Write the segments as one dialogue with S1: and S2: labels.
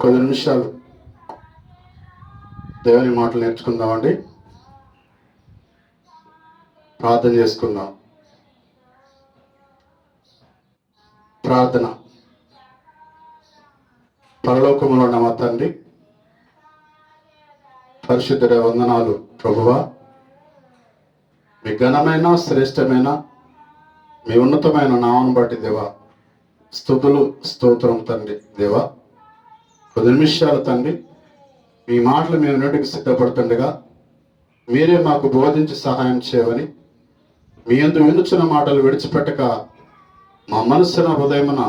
S1: కొద్ది నిమిషాలు దేవుని మాటలు నేర్చుకుందామండి. ప్రార్థన చేసుకుందాం. ప్రార్థన. పరలోకములో ఉన్న మా తండ్రి, పరిశుద్ధుడ వందనాలు ప్రభువా. మీ ఘనమైన శ్రేష్టమైన మీ ఉన్నతమైన నామను బట్టి దేవా స్తుతులు స్తోత్రం తండ్రి. దేవా కొద్ది నిమిషాలు తండ్రి మీ మాటలు మేము నోటికి సిద్ధపడుతుండగా మీరే మాకు బోధించి సహాయం చేయవని, మీ యందు వినుచున్న మాటలు విడిచిపెట్టక మా మనస్సున హృదయమున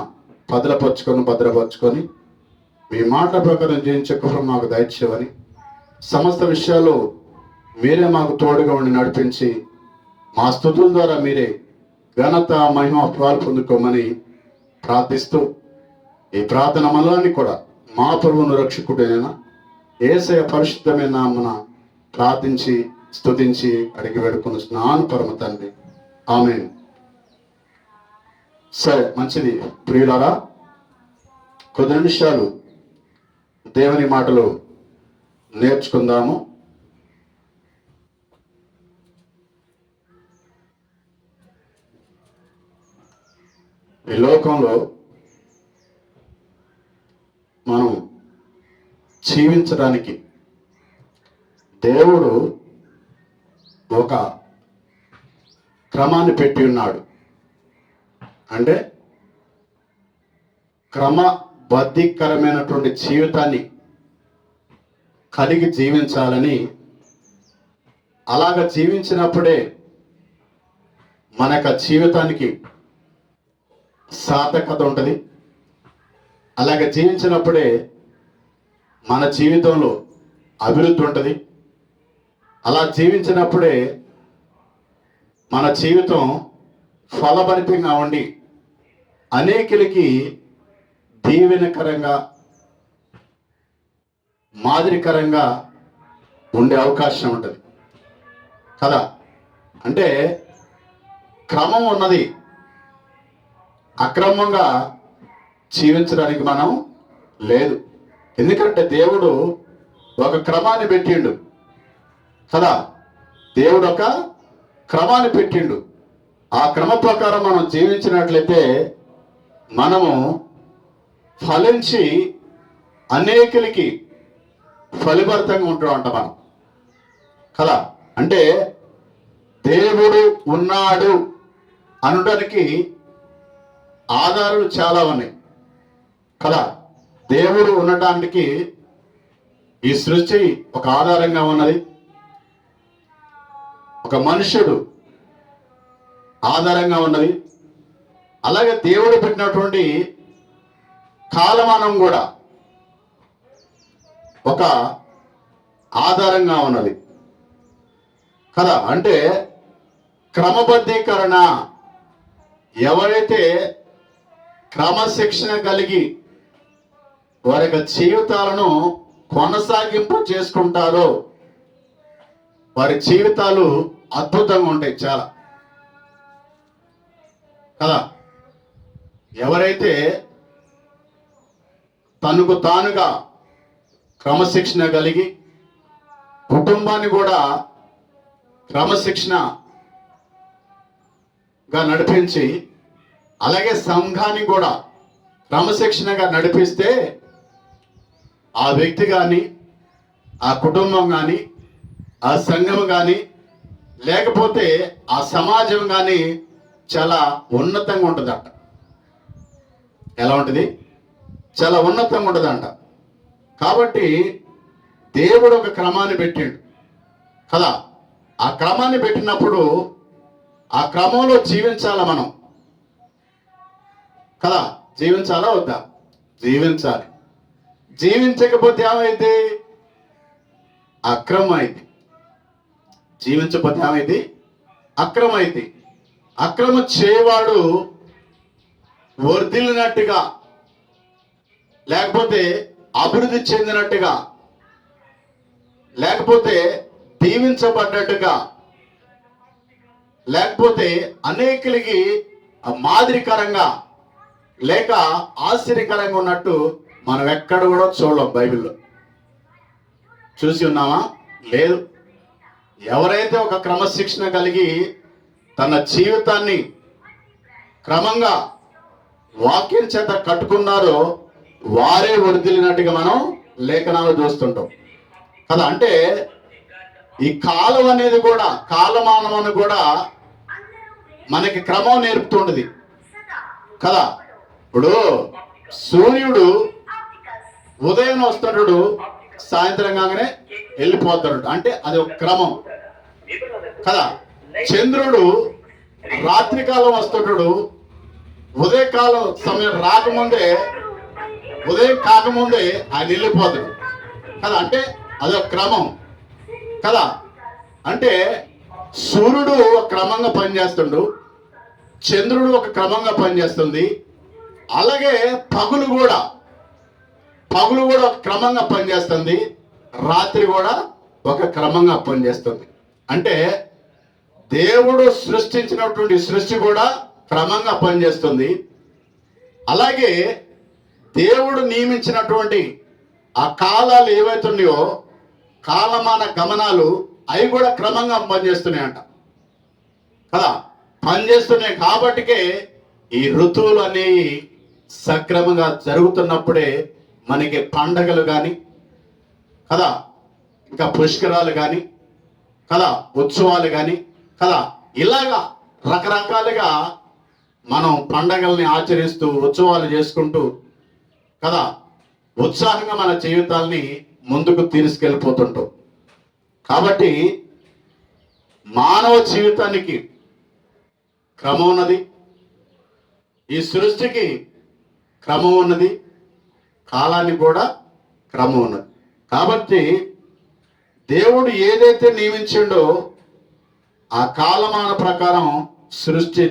S1: భద్రపరుచుకొని మీ మాట ప్రకారం జీవించే కృప మాకు దయచేయవని, సమస్త విషయాలు మీరే మాకు తోడుగా ఉండి నడిపించి మా స్తుతుల ద్వారా మీరే ఘనత మహిమ ఫలాలు పొందుకోమని ప్రార్థిస్తూ ఈ ప్రార్థన మనల్ని కూడా మా ప్రభువును రక్షకుడైన యేసయ్య పరిశుద్ధమైన నామమున ప్రార్థించి స్తుతించి అడిగి వేడుకొనుచున్నాను పరమ తండ్రి. ఆమేన్. సరే, మంచిది ప్రియులారా, కొద్ది నిమిషాలు దేవుని మాటలు నేర్చుకుందాము. ఈ లోకంలో మనం జీవించడానికి దేవుడు ఒక క్రమాన్ని పెట్టి ఉన్నాడు. అంటే క్రమబద్ధీకరమైనటువంటి జీవితాన్ని కలిగి జీవించాలని, అలాగ జీవించినప్పుడే మన యొక్క జీవితానికి సార్థకత ఉంటుంది. అలాగే జీవించినప్పుడే మన జీవితంలో అభివృద్ధి ఉంటుంది. అలా జీవించినప్పుడే మన జీవితం ఫలభరితంగా ఉండి అనేకులకి దీవెనకరంగా మాదిరికరంగా ఉండే అవకాశం ఉంటుంది కదా. అంటే క్రమం ఉన్నది, అక్రమంగా జీవించడానికి మనం లేదు. ఎందుకంటే దేవుడు ఒక క్రమాన్ని పెట్టిండు కదా. దేవుడు ఒక క్రమాన్ని పెట్టిండు. ఆ క్రమ ప్రకారం మనం జీవించినట్లయితే మనము ఫలించి అనేకులకి ఫలిభరితంగా ఉంటామంట మనం కదా. అంటే దేవుడు ఉన్నాడు అనడానికి ఆధారాలు చాలా ఉన్నాయి కదా. దేవుడు ఉండటానికి ఈ సృష్టి ఒక ఆధారంగా ఉన్నది, ఒక మనుష్యుడు ఆధారంగా ఉన్నది. అలాగే దేవుడు పెట్టినటువంటి కాలమానం కూడా ఒక ఆధారంగా ఉన్నది కదా. అంటే క్రమబద్ధీకరణ, ఎవరైతే క్రమశిక్షణ కలిగి వారి యొక్క జీవితాలను కొనసాగింపు చేసుకుంటారో వారి జీవితాలు అద్భుతంగా ఉంటాయి చాలా కదా. ఎవరైతే తనకు తానుగా క్రమశిక్షణ కలిగి కుటుంబాన్ని కూడా క్రమశిక్షణగా నడిపించి, అలాగే సంఘాన్ని కూడా క్రమశిక్షణగా నడిపిస్తే ఆ వ్యక్తి కానీ, ఆ కుటుంబం కానీ, ఆ సంఘం కానీ, లేకపోతే ఆ సమాజం కానీ చాలా ఉన్నతంగా ఉంటుందంట. ఎలా ఉంటుంది? చాలా ఉన్నతంగా ఉంటుందంట. కాబట్టి దేవుడు ఒక క్రమాన్ని పెట్టిండు కదా. ఆ క్రమాన్ని పెట్టినప్పుడు ఆ క్రమంలో జీవించాలా మనం కదా. జీవించాలా వద్దా? జీవించాలి. జీవించకపోతే ఏమైంది? అక్రమం అయింది. జీవించకపోతే ఏమైంది? అక్రమం అయింది. అక్రమం చేయవాడు వర్ధిల్లినట్టుగా, లేకపోతే అభివృద్ధి చెందినట్టుగా, లేకపోతే దీవించబడ్డట్టుగా, లేకపోతే అనేకులకి మాదిరికరంగా లేక ఆశ్చర్యకరంగా ఉన్నట్టు మనం ఎక్కడ కూడా చూడలేం. బైబిల్లో చూసి ఉన్నామా? లేదు. ఎవరైతే ఒక క్రమశిక్షణ కలిగి తన జీవితాన్ని క్రమంగా వాక్యం చేత కట్టుకున్నారో వారే వర్ధిల్లినట్టుగా మనం లేఖనాలు చూస్తుంటాం కదా. అంటే ఈ కాలం అనేది కూడా, కాలమానం కూడా మనకి క్రమం నేర్పుతుండదు కదా. ఇప్పుడు సూర్యుడు ఉదయం వస్తాడు, సాయంత్రం కాగానే వెళ్ళిపోతాడు, అంటే అది ఒక క్రమం కదా. చంద్రుడు రాత్రికాలం వస్తాడు, ఉదయకాలం సమయం రాకముందే, ఉదయం కాకముందే ఆయన వెళ్ళిపోతాడు కదా. అంటే అదొక క్రమం కదా. అంటే సూర్యుడు ఒక క్రమంగా పనిచేస్తుండు, చంద్రుడు ఒక క్రమంగా పనిచేస్తుంది. అలాగే పగులు కూడా ఒక క్రమంగా పనిచేస్తుంది, రాత్రి కూడా ఒక క్రమంగా పనిచేస్తుంది. అంటే దేవుడు సృష్టించినటువంటి సృష్టి కూడా క్రమంగా పనిచేస్తుంది. అలాగే దేవుడు నియమించినటువంటి ఆ కాలాలు ఏవైతున్నాయో, కాలమాన గమనాలు, అవి కూడా క్రమంగా పనిచేస్తున్నాయంట కదా. పనిచేస్తున్నాయి కాబట్టికే ఈ ఋతువులు అనేవి సక్రమంగా జరుగుతున్నప్పుడే మనకి పండగలు కానీ కదా, ఇంకా పుష్కరాలు కానీ కదా, ఉత్సవాలు కానీ కదా, ఇలాగా రకరకాలుగా మనం పండగల్ని ఆచరిస్తూ ఉత్సవాలు చేసుకుంటూ కదా ఉత్సాహంగా మన జీవితాల్ని ముందుకు తీసుకెళ్ళిపోతుంటాం. కాబట్టి మానవ జీవితానికి క్రమం ఉన్నది, ఈ సృష్టికి క్రమం ఉన్నది, కాలానికి కూడా క్రమం ఉన్నది. కాబట్టి దేవుడు ఏదైతే నియమించిండో ఆ కాలమాన ప్రకారం సృష్టి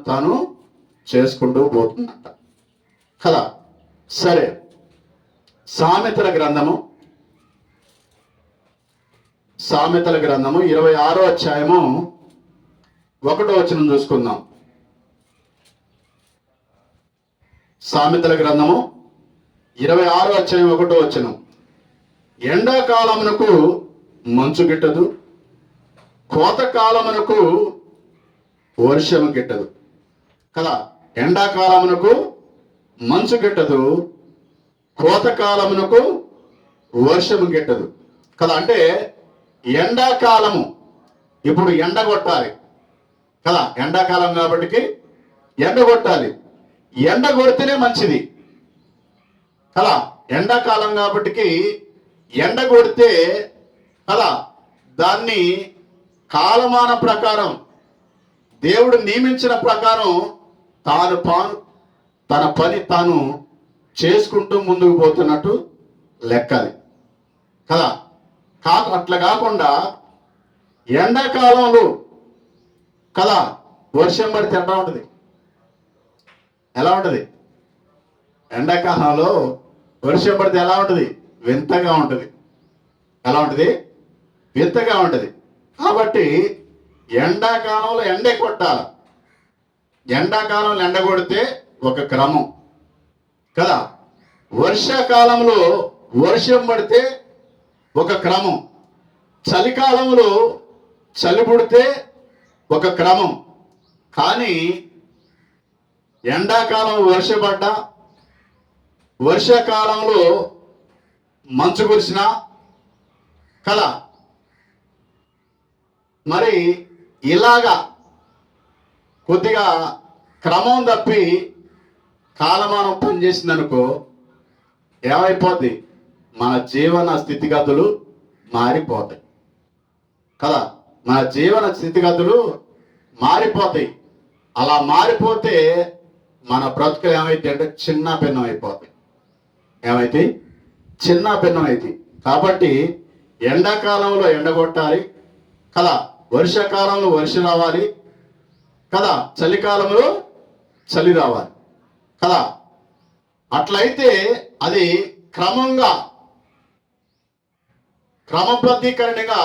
S1: తాను చేసుకుంటూ పోతుందంట కదా. సరే, సామెతల గ్రంథము 26వ అధ్యాయము 1వ వచనం చూసుకుందాం. సామెతల గ్రంథము 26వ అధ్యాయం 1వ వచనం. ఎండాకాలమునకు మంచు గిట్టదు, కోతకాలమునకు వర్షము గిట్టదు కదా. ఎండాకాలమునకు మంచు గిట్టదు, కోతకాలమునకు వర్షము గిట్టదు కదా. అంటే ఎండాకాలము ఇప్పుడు ఎండ కొట్టాలి కదా, ఎండాకాలం కాబట్టి ఎండ కొట్టాలి. ఎండ కొడితేనే మంచిది కదా. ఎండాకాలం కాబట్టి ఎండ కొడితే కదా, దాన్ని కాలమాన ప్రకారం దేవుడు నియమించిన ప్రకారం తన పని తాను చేసుకుంటూ ముందుకు పోతున్నట్టు లెక్కది కదా. అట్లా కాకుండా ఎండాకాలంలో కదా వర్షం పడితే ఎలా ఉంటుంది? ఎలా ఉంటుంది? ఎండాకాలంలో వర్షం పడితే ఎలా ఉంటుంది? వింతగా ఉంటుంది. ఎలా ఉంటుంది? వింతగా ఉంటుంది. కాబట్టి ఎండాకాలంలో ఎండే కొట్టాలి. ఎండాకాలంలో ఎండ కొడితే ఒక క్రమం కదా. వర్షాకాలంలో వర్షం పడితే ఒక క్రమం, చలికాలంలో చలి పుడితే ఒక క్రమం. కానీ ఎండాకాలం వర్షపడ్డా, వర్షాకాలంలో మంచు కురిసినా కదా, మరి ఇలాగా కొద్దిగా క్రమం తప్పి కాలమానం పనిచేసిందనుకో ఏమైపోద్ది? మన జీవన స్థితిగతులు మారిపోతాయి కదా. మన జీవన స్థితిగతులు మారిపోతాయి. అలా మారిపోతే మన బ్రతుకులు ఏమైతే అంటే చిన్న భిన్నం అయిపోతాయి. ఏమైతే? చిన్న భిన్నం అయితే. కాబట్టి ఎండాకాలంలో ఎండగొట్టాలి కదా, వర్షాకాలంలో వర్షం రావాలి కదా, చలికాలంలో చలి రావాలి కదా. అట్లయితే అది క్రమంగా క్రమబద్ధీకరణగా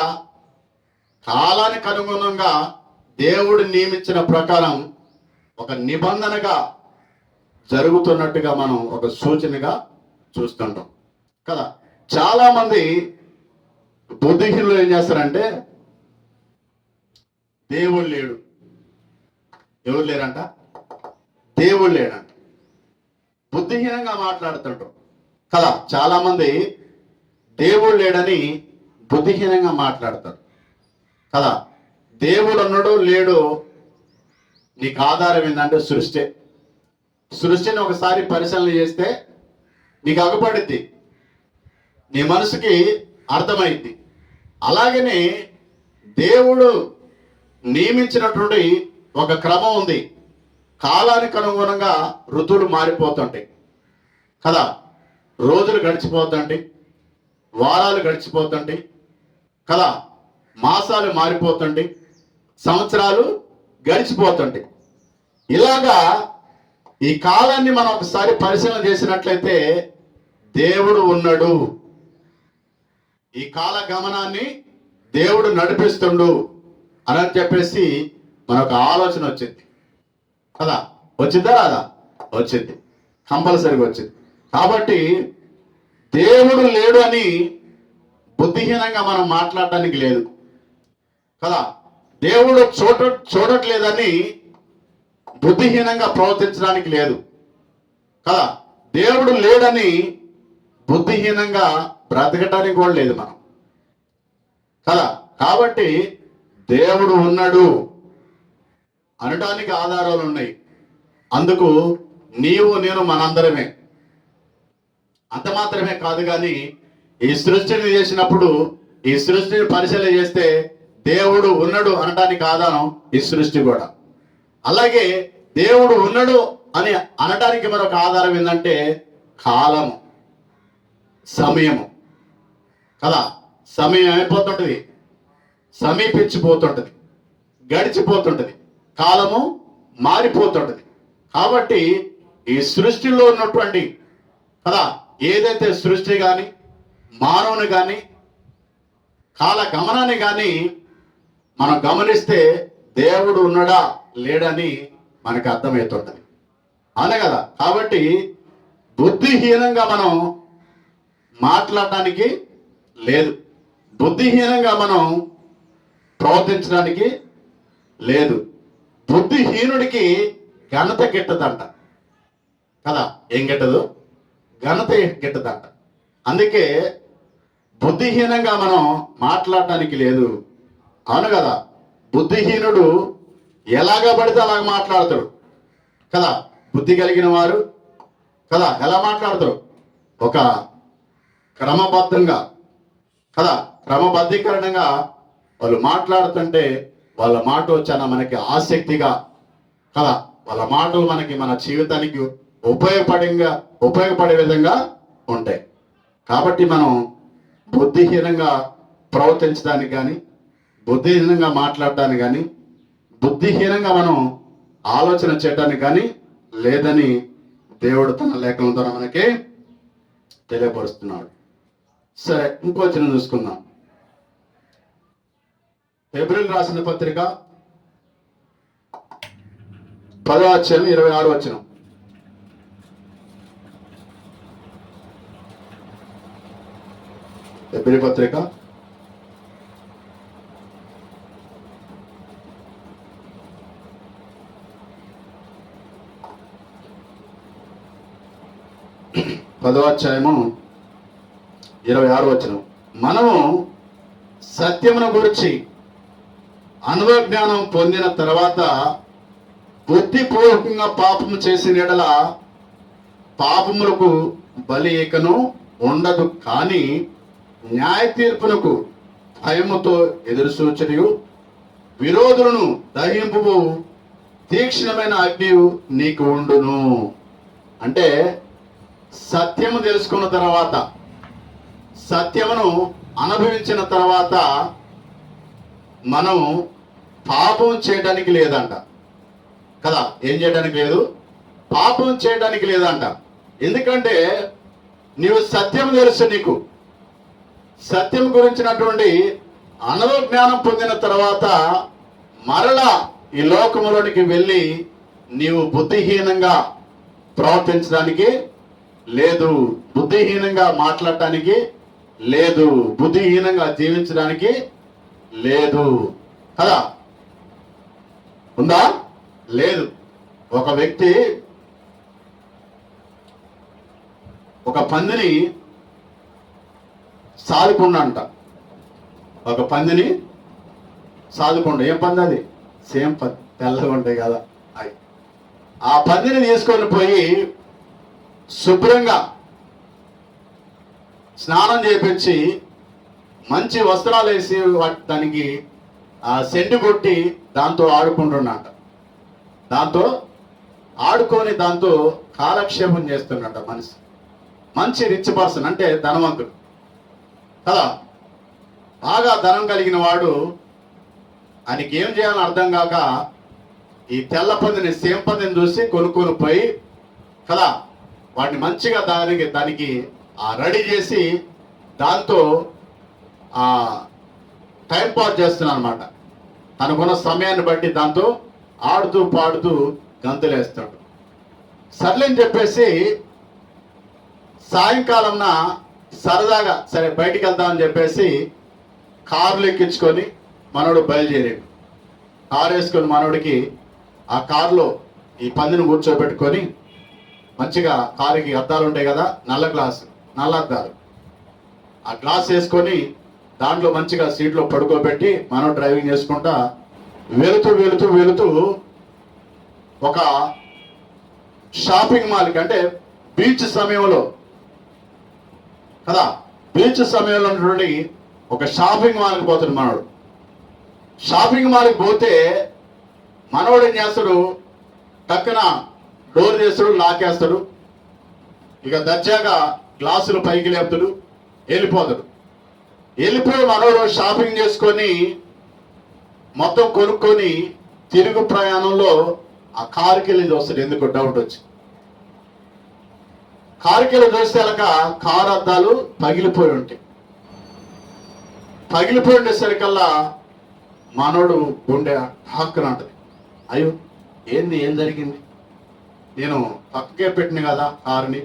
S1: కాలానికి అనుగుణంగా దేవుడు నియమించిన ప్రకారం ఒక నిబంధనగా జరుగుతున్నట్టుగా మనం ఒక సూచనగా చూస్తుంటాం కదా. చాలా మంది బుద్ధిహీనులు ఏం చేస్తారంటే దేవుడు లేడు, ఎవరు లేరంట, దేవుడు లేడంట, బుద్ధిహీనంగా మాట్లాడుతుంటారు కదా. చాలా మంది దేవుడు లేడని బుద్ధిహీనంగా మాట్లాడతారు కదా. దేవుడు ఉన్నాడు లేడు నీకు ఆధారం ఏంటంటే సృష్టిని ఒకసారి పరిశీలన చేస్తే నీకు అగపడిద్ది, నీ మనసుకి అర్థమైద్ది. అలాగనే దేవుడు నియమించినటువంటి ఒక క్రమం ఉంది. కాలానికి అనుగుణంగా ఋతువులు మారిపోతుంటాయి కదా. రోజులు గడిచిపోతుంటాయి, వారాలు గడిచిపోతుంటాయి కదా, మాసాలు మారిపోతుంటాయి, సంవత్సరాలు గడిచిపోతుంటాయి. ఇలాగా ఈ కాలాన్ని మనం ఒకసారి పరిశీలన చేసినట్లయితే దేవుడు ఉన్నాడు, ఈ కాల గమనాన్ని దేవుడు నడిపిస్తుండు అని చెప్పేసి మనకు ఆలోచన వచ్చింది కదా. వచ్చిందా రాదా? వచ్చింది, కంపల్సరీగా వచ్చింది. కాబట్టి దేవుడు లేడు అని బుద్ధిహీనంగా మనం మాట్లాడటానికి లేదు కదా. దేవుడు చూడట్లేదని బుద్ధిహీనంగా ప్రవర్తించడానికి లేదు కదా. దేవుడు లేడని బుద్ధిహీనంగా బ్రతకటానికి కూడా లేదు మనం కదా. కాబట్టి దేవుడు ఉన్నాడు అనడానికి ఆధారాలు ఉన్నాయి. అందుకు నీవు నేను మనందరమే. అంత మాత్రమే కాదు, కానీ ఈ సృష్టిని చేసినప్పుడు ఈ సృష్టిని పరిశీలన చేస్తే దేవుడు ఉన్నాడు అనడానికి ఆధారం ఈ సృష్టి కూడా. అలాగే దేవుడు ఉన్నాడు అని అనడానికి మరొక ఆధారం ఏంటంటే కాలము, సమయము కదా. సమయం అయిపోతుంటది, సమీపించిపోతుంటది, గడిచిపోతుంటది, కాలము మారిపోతుంటది. కాబట్టి ఈ సృష్టిలో ఉన్నటువంటి కదా ఏదైతే సృష్టి కానీ మానవుని కానీ కాల గమనాన్ని కానీ మనం గమనిస్తే దేవుడు ఉన్నాడా లేడని మనకు అర్థమవుతుంటది, అవునే కదా. కాబట్టి బుద్ధిహీనంగా మనం మాట్లాడటానికి లేదు, బుద్ధిహీనంగా మనం ప్రవర్తించడానికి లేదు. బుద్ధిహీనుడికి ఘనత గిట్టదంట కదా. ఏం గిట్టదు? ఘనత గిట్టదంట. అందుకే బుద్ధిహీనంగా మనం మాట్లాడటానికి లేదు, అవును కదా. బుద్ధిహీనుడు ఎలాగా పడితే అలాగ మాట్లాడతాడు కదా. బుద్ధి కలిగిన వారు కదా ఎలా మాట్లాడతారు? ఒక క్రమబద్ధంగా కదా, క్రమబద్ధీకరణంగా వాళ్ళు మాట్లాడుతుంటే వాళ్ళ మాట చాలా మనకి ఆసక్తిగా కదా, వాళ్ళ మాటలు మనకి మన జీవితానికి ఉపయోగపడే విధంగా ఉంటాయి. కాబట్టి మనం బుద్ధిహీనంగా ప్రవర్తించడానికి కానీ, బుద్ధిహీనంగా మాట్లాడటానికి కానీ, బుద్ధిహీనంగా మనం ఆలోచన చేయడానికి కానీ లేదని దేవుడు తన లేఖనం ద్వారా మనకి తెలియపరుస్తున్నాడు. సరే, ఇంకో చిన్న చూసుకుందాం. హెబ్రీయులకు రాసిన పత్రిక 10వ అధ్యాయం 26వ వచనం. హెబ్రీ పత్రిక 10వ అధ్యాయము 26వ వచనం. మనము సత్యమును గురించి అనుభవ జ్ఞానం పొందిన తర్వాత బుద్ధిపూర్వకంగా పాపము చేసిన యెడల పాపములకు బలి ఏకను ఉండదు, కానీ న్యాయ తీర్పునకు భయముతో ఎదురుసూచనియు విరోధులను దహింపు తీక్షణమైన అగ్ని నీకు ఉండును. అంటే సత్యము తెలుసుకున్న తర్వాత, సత్యమును అనుభవించిన తర్వాత మనం పాపం చేయడానికి లేదంట కదా. ఏం చేయడానికి లేదు? పాపం చేయడానికి లేదంట. ఎందుకంటే నీవు సత్యం తెలుసు, నీకు సత్యం గురించినటువంటి అనుభవ జ్ఞానం పొందిన తర్వాత మరలా ఈ లోకములోనికి వెళ్ళి నీవు బుద్ధిహీనంగా ప్రవర్తించడానికి లేదు. బుద్ధిహీనంగా మాట్లాడటానికి లేదు. బుద్ధిహీనంగా జీవించడానికి లేదు కదా. ఉందా? లేదు. ఒక వ్యక్తి ఒక పందిని సాదుకుండంట. ఒక పందిని సాదుకుండు. ఏం పంది అది? సేమ్ పంది, తెల్లగా ఉంటాయి కదా అవి. ఆ పందిని తీసుకొని పోయి శుభ్రంగా స్నానం చేపించి మంచి వస్త్రాలు వేసి దానికి సెంటు కొట్టి దాంతో ఆడుకుంటున్నట. దాంతో ఆడుకొని దాంతో కాలక్షేపం చేస్తున్నట మనిషి. మంచి రిచ్ పర్సన్, అంటే ధనవంతుడు కదా. బాగా ధనం కలిగిన వాడు ఆయనకి ఏం చేయాలని అర్థం కాక ఈ తెల్ల పందిని, సేమ్ పందిని చూసి కొనుక్కొని పోయి కదా వాటిని మంచిగా దానికి రెడీ చేసి దాంతో టైం పాస్ చేస్తున్నాను అనమాట. తనకున్న సమయాన్ని బట్టి దాంతో ఆడుతూ పాడుతూ గంతులేస్తాడు. సర్లేని చెప్పేసి సాయంకాలంన సరదాగా సరే బయటికి వెళ్దామని చెప్పేసి కారులు ఎక్కించుకొని మనోడు బయలుదేరాడు. కారు వేసుకొని మనోడికి ఆ కారులో ఈ పందిని కూర్చోబెట్టుకొని మంచిగా కారుకి అద్దాలు ఉంటాయి కదా, నల్ల అద్దాలు, ఆ గ్లాస్ వేసుకొని దాంట్లో మంచిగా సీట్లో పడుకోబెట్టి మనం డ్రైవింగ్ చేసుకుంటా వెళుతూ ఒక షాపింగ్ మాల్కి, అంటే బీచ్ సమయంలో కదా, బీచ్ సమయంలో ఉన్నటువంటి ఒక షాపింగ్ మాల్కి పోతాడు మనోడు. షాపింగ్ మాల్కి పోతే మనోడు ఏం చేస్తాడు, టక్కున డోర్ చేస్తాడు, లాకేస్తాడు, ఇక దర్జాగా గ్లాసులు పైకి లేపుతాడు, వెళ్ళిపోతాడు. వెళ్ళిపోయి మనోడు షాపింగ్ చేసుకొని మొత్తం కొనుక్కొని తిరుగు ప్రయాణంలో ఆ కారుకి వెళ్ళి చూస్తాడు. ఎందుకు డౌట్ వచ్చి కారుకి వెళ్ళి చూస్తే అలాగ కారు అద్దాలు పగిలిపోయి ఉంటాయి. పగిలిపోయి ఉండేసరికల్లా మనోడు గుండె హక్కున అంటది, అయ్యో ఏం జరిగింది, నేను పక్కకే పెట్టిన కదా కారుని,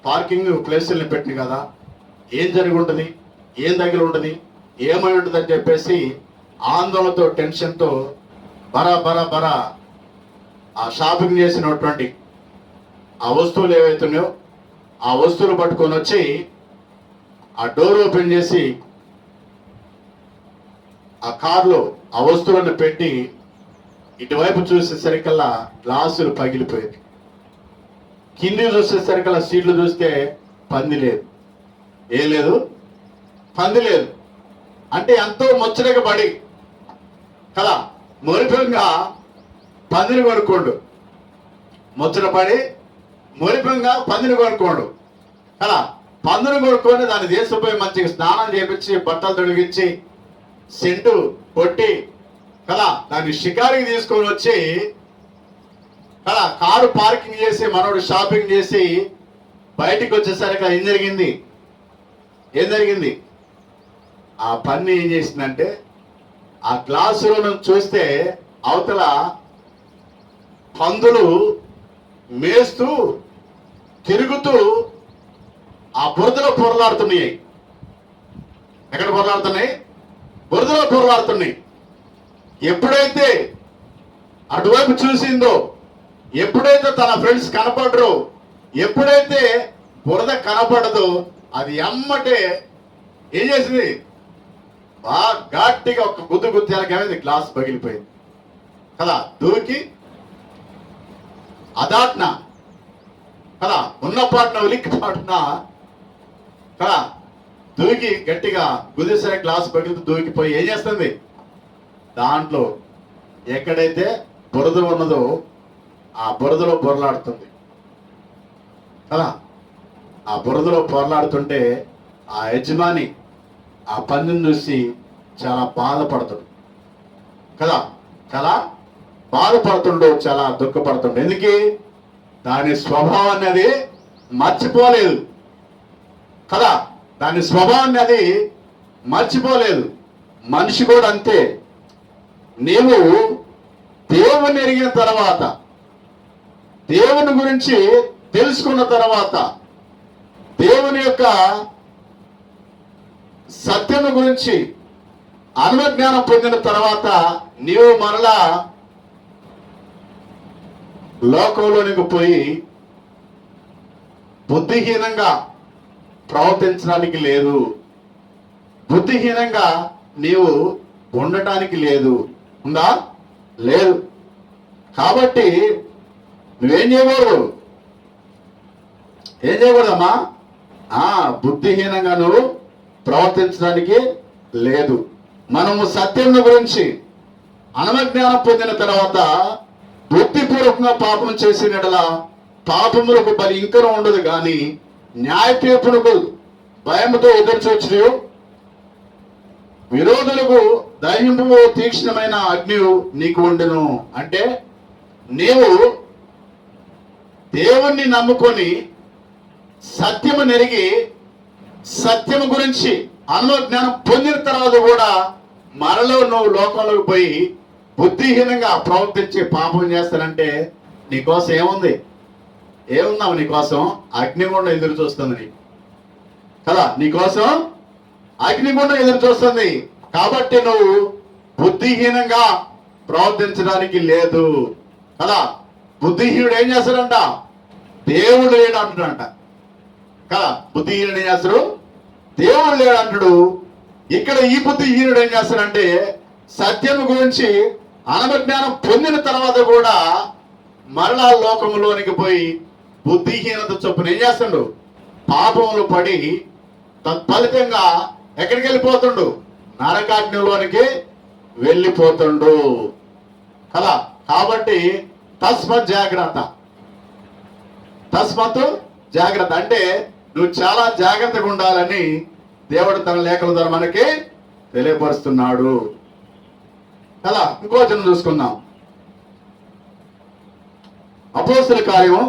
S1: పార్కింగ్ ప్లేసుల్ని పెట్టిన కదా, ఏం జరిగి ఉంటుంది, ఏం దగ్గర ఉంటుంది, ఏమై ఉంటుంది అని చెప్పేసి ఆందోళనతో టెన్షన్తో బరా ఆ షాపింగ్ చేసినటువంటి ఆ వస్తువులు ఏవైతున్నాయో ఆ వస్తువులు పట్టుకొని వచ్చి ఆ డోర్ ఓపెన్ చేసి ఆ కారులో ఆ వస్తువులను పెట్టి ఇటువైపు చూసేసరికల్లా గ్లాసులు పగిలిపోయింది. కింది చూసేసరికల్లా సీట్లు చూస్తే పంది లేదు. ఏం లేదు, పంది లేదు. అంటే ఎంతో ముచ్చటగా పడి కదా మురిపంగా పందిని కొనుక్కోండు, ముచ్చటపడి మురిపంగా పందిని కొనుక్కోండు కదా. పందిని కొనుక్కొని దాన్ని తీసుకుపోయి మంచిగా స్నానం చేపించి బట్టలు తొడిగించి సెంటు కొట్టి కదా దాన్ని షికారికి తీసుకొని వచ్చి కదా కారు పార్కింగ్ చేసి మనోడు షాపింగ్ చేసి బయటికి వచ్చేసరికి ఏం జరిగింది ఆ పని ఏం చేసిందంటే ఆ గ్లాసులో చూస్తే అవతల పందులు మేస్తూ తిరుగుతూ ఆ బురదలో పొరలాడుతున్నాయి. ఎక్కడ పొరలాడుతున్నాయి? బురదలో పొరలాడుతున్నాయి. ఎప్పుడైతే అటువైపు చూసిందో, ఎప్పుడైతే తన ఫ్రెండ్స్ కనపడరో, ఎప్పుడైతే బురద కనపడదో అది ఎమ్మటే ఏం చేసింది, బాగా గట్టిగా ఒక గుద్దేలకేమైంది, గ్లాస్ పగిలిపోయింది కదా. దూకి అదాట్న కదా ఉన్న పాటున ఉలిక్కి పాటున కదా దూకి గట్టిగా గుద్దేసరి గ్లాస్ పగిలితే దూకిపోయి ఏం చేస్తుంది, దాంట్లో ఎక్కడైతే బురద ఉన్నదో ఆ బురదలో పొరలాడుతుంది కదా. ఆ బురదలో పొరలాడుతుంటే ఆ యజమాని ఆ పందిని చూసి చాలా బాధపడతాడు కదా, చాలా బాధపడుతుండో, చాలా దుఃఖపడుతుండో. ఎందుకు? దాని స్వభావాన్ని అది మర్చిపోలేదు కదా, దాని స్వభావాన్ని అది మర్చిపోలేదు. మనిషి కూడా అంతే. నీవు దేవుని ఎరిగిన తర్వాత, దేవుని గురించి తెలుసుకున్న తర్వాత, దేవుని యొక్క సత్యము గురించి అనుజ్ఞానం పొందిన తర్వాత నీవు మరలా లోకంలోనికి పోయి బుద్ధిహీనంగా ప్రవర్తించడానికి లేదు, బుద్ధిహీనంగా నీవు ఉండటానికి లేదు. ఉందా? లేదు. కాబట్టి నువ్వేం చేయకూడదు? ఏం చేయకూడదమ్మా? బుద్ధిహీనంగా నువ్వు ప్రవర్తించడానికి లేదు. మనము సత్యం గురించి అనుజ్ఞానం పొందిన తర్వాత బుద్ధిపూర్వకంగా పాపం చేసిన యెడల పాపములకు బలి ఇంకనూ ఉండదు, కానీ న్యాయ తీర్పునకు భయముతో ఎదురు చూచు విరోధులకు దహింపు తీక్ష్ణమైన అగ్ని నీకు ఉండెను. అంటే నీవు దేవుణ్ణి నమ్ముకొని సత్యము నెరిగి సత్యము గురించి అనుజ్ఞానం పొందిన తర్వాత కూడా మరలో నువ్వు లోకంలోకి పోయి బుద్ధిహీనంగా ప్రవర్తించి పాపం చేస్తానంటే నీకోసం ఏముంది? ఏముందాము? నీకోసం అగ్నిగుండం ఎదురు చూస్తుంది నీకు కదా. నీకోసం అగ్నిగుండం ఎదురు చూస్తుంది. కాబట్టి నువ్వు బుద్ధిహీనంగా ప్రవర్తించడానికి లేదు కదా. బుద్ధిహీనుడు ఏం చేస్తాడంట? దేవుడు లేడు అంటాడంట కదా. బుద్ధిహీనుడు ఏం చేస్తాడు? దేవుడు లేడు అంటాడు. ఇక్కడ ఈ బుద్ధిహీనుడు ఏం చేస్తాడంటే సత్యం గురించి అనుజ్ఞానం పొందిన తర్వాత కూడా మరలా లోకంలోనికి పోయి బుద్ధిహీనత చొప్పున ఏం చేస్తాడు? పాపములు పడి తత్ఫలితంగా ఎక్కడికి వెళ్ళిపోతుండు? నరకాగ్నిలోనికి వెళ్ళిపోతుండు కదా. కాబట్టి తస్మత్ జాగ్రత్త, తస్మత్ జాగ్రత్త అంటే నువ్వు చాలా జాగ్రత్తగా ఉండాలని దేవుడు తన లేఖల ద్వారా మనకి తెలియపరుస్తున్నాడు కదా. ఇంకో వచనం చూసుకుందాం. అపోస్తుల కార్యము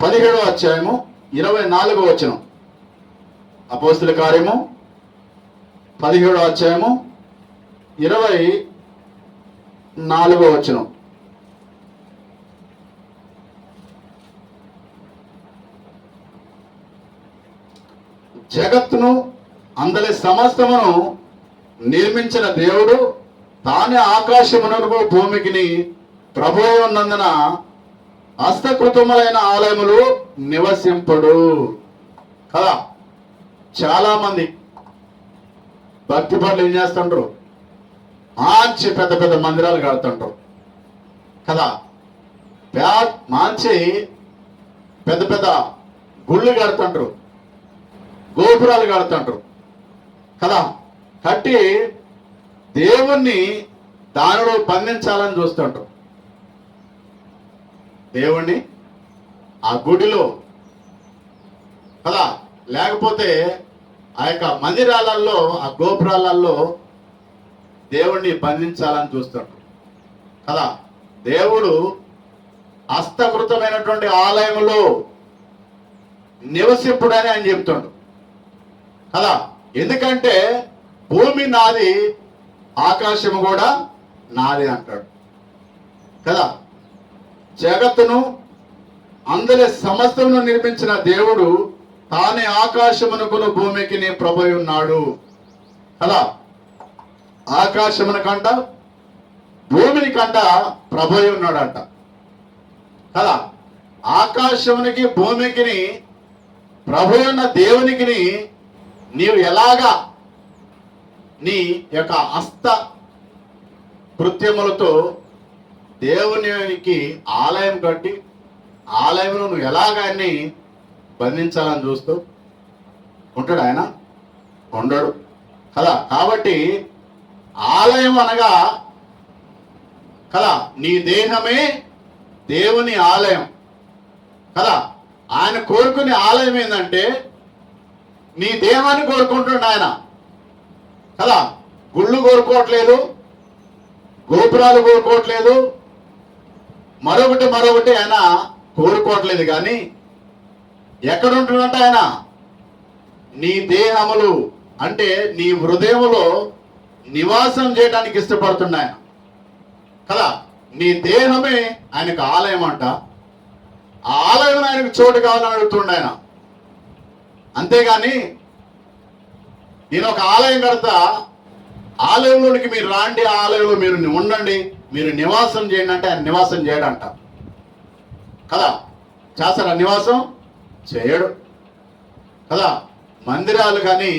S1: 17వ అధ్యాయము 24వ వచనం. అపోస్తుల కార్యము 17వ అధ్యాయము 24వ వచనం. జగత్తును అందరి సమస్తమును నిర్మించిన దేవుడు తానే ఆకాశమునకు భూమికి ప్రభువై ఉన్నందున హస్తకృతములైన ఆలయములు నివసింపడు కదా. చాలా మంది భక్తి పనులు ఏం చేస్తుంటారు? మంచి పెద్ద పెద్ద మందిరాలు కడుతుంటారు కదా. మంచి పెద్ద పెద్ద గుళ్ళు కడుతుంటారు, గోపురాలు కడుతుంటారు కదా. కట్టి దేవుణ్ణి దానిలో బంధించాలని చూస్తుంటారు. దేవుణ్ణి ఆ గుడిలో కదా, లేకపోతే ఆ యొక్క మందిరాలలో, ఆ గోపురాలలో దేవుణ్ణి బంధించాలని చూస్తుంటారు కదా. దేవుడు హస్తకృతమైనటువంటి ఆలయంలో నివసింపుడని ఆయన చెప్తుండు కదా. ఎందుకంటే భూమి నాది, ఆకాశము కూడా నాది అంటాడు కదా. జగత్తును అందరి సమస్తమును నిర్మించిన దేవుడు తానే ఆకాశమునకును భూమికి ప్రభువై ఉన్నాడు కదా. ఆకాశమున కంట భూమిని కంట ప్రభువై ఉన్నాడంట కదా. ఆకాశమునికి భూమికి ప్రభువై ఉన్న దేవునికి నీవు ఎలాగా నీ యొక్క హస్త కృత్యములతో దేవునికి ఆలయం కట్టి ఆలయంలో నువ్వు ఎలాగాన్ని బంధించాలని చూస్తూ ఉంటాడు ఆయన? ఉండడు కదా. కాబట్టి ఆలయం అనగా కదా నీ దేహమే దేవుని ఆలయం కదా. ఆయన కోరుకునే ఆలయం ఏంటంటే నీ దేహాన్ని కోరుకుంటున్నాడు ఆయన కదా. గుళ్ళు కోరుకోవట్లేదు, గోపురాలు కోరుకోవట్లేదు, మరొకటి ఆయన కోరుకోవట్లేదు. కానీ ఎక్కడ ఉంటున్నట్టు ఆయన నీ దేహములు అంటే నీ హృదయములో నివాసం చేయడానికి ఇష్టపడుతున్నాయన కదా. నీ దేహమే ఆయనకు ఆలయం అంట. ఆ ఆలయం ఆయనకు చోటు కావాలని అడుగుతుండే ఆయన. అంతేగాని నేను ఒక ఆలయం కడతా, ఆలయంలోనికి మీరు రాండి, ఆలయంలో మీరు ఉండండి, మీరు నివాసం చేయండి అంటే ఆయన నివాసం చేయడంట కదా. చేస్తారా నివాసం? చేయడు కదా. మందిరాలు కానీ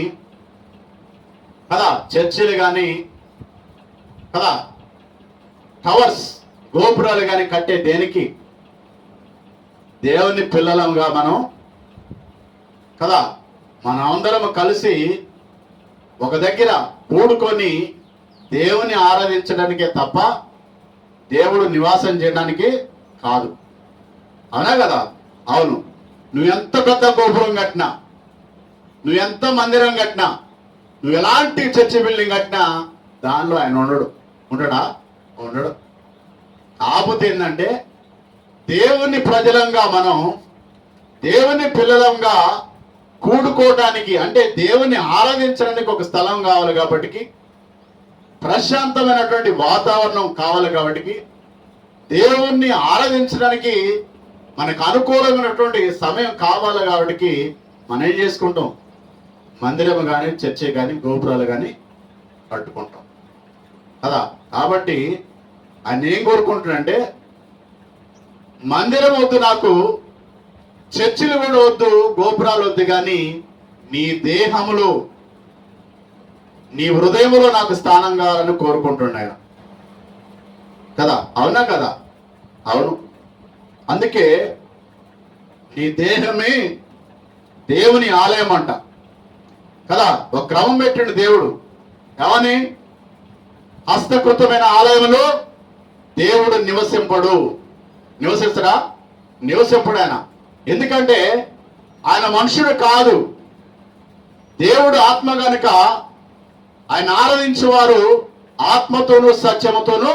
S1: కదా, చర్చిలు కానీ కదా, టవర్స్ గోపురాలు కానీ కట్టే దేనికి? దేవుని పిల్లలంగా మనం కదా, మనమందరం కలిసి ఒక దగ్గర కూడుకొని దేవుని ఆరాధించడానికే తప్ప దేవుడు నివాసం చేయడానికి కాదు. అవునా కదా? అవును. నువ్వెంత పెద్ద గోపురం కట్టినా, నువ్వెంత మందిరం కట్టినా, నువ్వు ఎలాంటి చర్చి బిల్డింగ్ కట్టినా దానిలో ఆయన ఉండడా? ఉండడు. కాకపోతే ఏంటంటే దేవుని ప్రజలంగా మనం, దేవుని పిల్లలంగా కూడుకోవడానికి, అంటే దేవుని ఆరాధించడానికి ఒక స్థలం కావాలి కాబట్టి, ప్రశాంతమైనటువంటి వాతావరణం కావాలి కాబట్టి, దేవుణ్ణి ఆరాధించడానికి మనకు అనుకూలమైనటువంటి సమయం కావాలి కాబట్టి మనం ఏం చేసుకుంటాం? మందిరం కానీ, చర్చి కానీ, గోపురాలు కానీ కట్టుకుంటాం కదా. కాబట్టి ఆయన ఏం కోరుకుంటున్నాడంటే, మందిరం వద్దు నాకు, చర్చిలు కూడా వద్దు, గోపురాలు వద్దు, కానీ నీ దేహములో, నీ హృదయములో నాకు స్థానం కావాలని కోరుకుంటున్నాడు కదా. అవునా కదా? అవును. అందుకే నీ దేహమే దేవుని ఆలయం అంట కదా. ఒక క్రమం పెట్టిండు దేవుడు. ఏమని? హస్తకృతమైన ఆలయంలో దేవుడు నివసిస్తాడా? నివసింపడు ఆయన. ఎందుకంటే ఆయన మనుషుడు కాదు, దేవుడు ఆత్మ కనుక ఆయన ఆరాధించేవారు ఆత్మతోనూ సత్యముతోనూ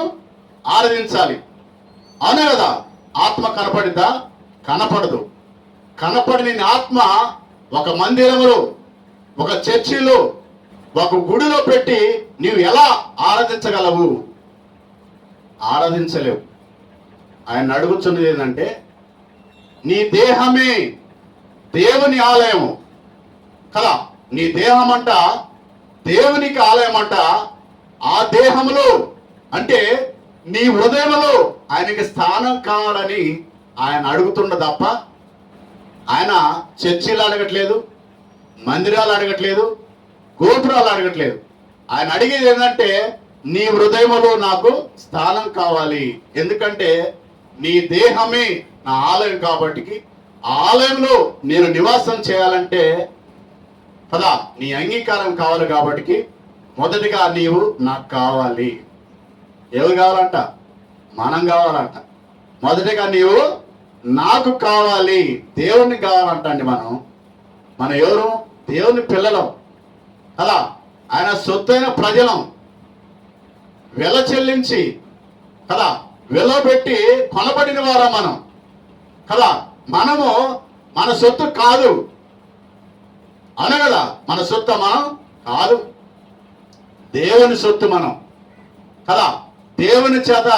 S1: ఆరాధించాలి. అవునే కదా? ఆత్మ కనపడిద్దా? కనపడదు. కనపడిన ఆత్మ ఒక మందిరంలో, ఒక చర్చిలో, ఒక గుడిలో పెట్టి నీవు ఎలా ఆరాధించగలవు? ఆరాధించలేవు. ఆయన అడుగుతున్నది ఏంటంటే, నీ దేహమే దేవుని ఆలయము కదా. నీ దేహం అంట దేవునికి ఆలయం అంట. ఆ దేహములో అంటే నీ హృదయంలో ఆయనకి స్థానం కావాలని ఆయన అడుగుతుండ తప్ప ఆయన చర్చిలు అడగట్లేదు, మందిరాలు అడగట్లేదు, గోపురాలు అడగట్లేదు. ఆయన అడిగేది ఏంటంటే, నీ హృదయంలో నాకు స్థానం కావాలి. ఎందుకంటే నీ దేహమే నా ఆలయం కాబట్టి, ఆలయంలో నేను నివాసం చేయాలంటే కదా నీ అంగీకారం కావాలి. కాబట్టి మొదటిగా నీవు నాకు కావాలి. ఎవరు కావాలంట? మనం కావాలంట. మొదటిగా నీవు నాకు కావాలి, దేవుణ్ణి కావాలంట అండి. మనం ఎవరు? దేవుని పిల్లలం కదా. ఆయన సొత్తైన ప్రజలం, వెల చెల్లించి కదా, వెలబెట్టి కొనబడిన వారా మనం కదా. మనము మన సొత్తు కాదు, అన కదా. మన సొత్తు మనం కాదు, దేవుని సొత్తు మనం కదా. దేవుని చేత